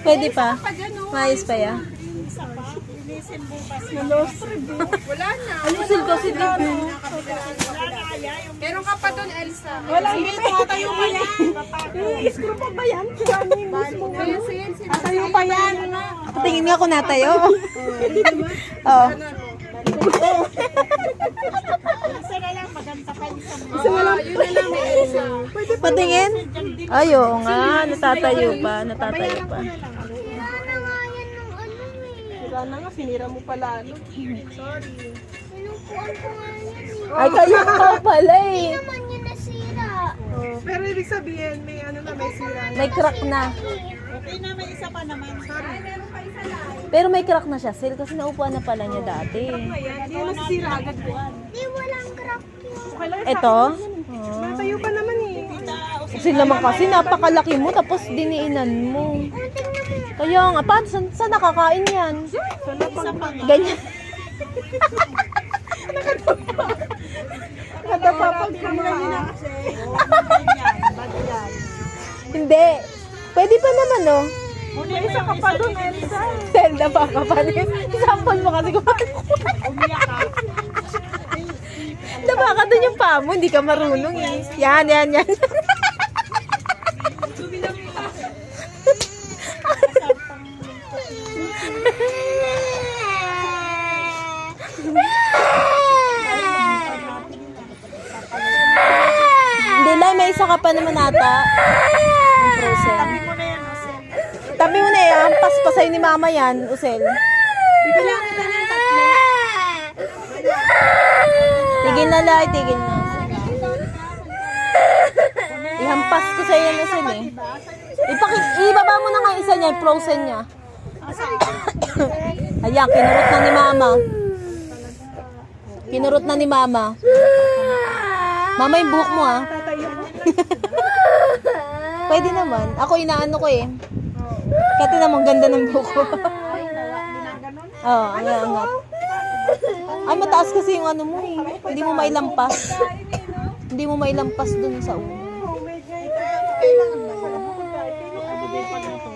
Pwede pa. Maayos pa ya. Wala na. Alisin ko si Bibi. Meron ka pa doon, Elsa. Wala, hindi tayo pa yan. I-screw pa ba yan? Tayo pa yan. Tingin nga ako natayo. Oh. Isa na lang, maganda kayo sa mga. Yun na lang, Elsa. Patingin? Ay, oo nga. Natatayo pa. Natatayo pa. Sira na nga, sinira mo pala. Sorry. Pinupuan ko nga yan eh. Ay, kayo ka pala eh. Hindi naman yun nasira. Pero ibig sabihin, may ano na, may sira. May crack na. Okay na, may isa pa naman. Sorry. Pero may crack na siya, Sil, kasi naupuan na pala niya dati. Hindi na nasisira agad ko. Di walang crack yun. Okay lang, Ito? tayo pa naman eh. Sil naman kasi napakalaki mo, tapos diniinan mo. Kaya nga, paano? Saan nakakain yan? Ganyan. Nakadapa pag kumakain. Hindi. Pwede pa naman, oh. May isa ka pa doon, Elsa. Zelda pa ka pa rin. Sample mo kasi kung Umiyak ka. Daba ka doon yung paa mo, hindi ka marunong eh. Yan. Hindi lang, may isa ka pa naman ata. Yung frozen. Tabi mo na yan, paspasayo ni mama yan, Usel. Bibilang kita ng tatlo. Tigil na lang, tigil na. Ihampas ko sa yan, Usel eh. Ibaba mo na nga isa niya, yung frozen niya. Ayan, kinurot na ni mama. Kinurot na ni mama. Mama, yung buhok mo ah. Pwede naman. Ako inaano ko eh. Kasi naman ganda ng buhok ko. Oo, angat. Ay, mataas kasi yung ano mo eh. Hindi mo mailampas. Hindi mo mailampas dun sa ulo. Kailangan na. Bukod tayo. Pinakabigay pa nito.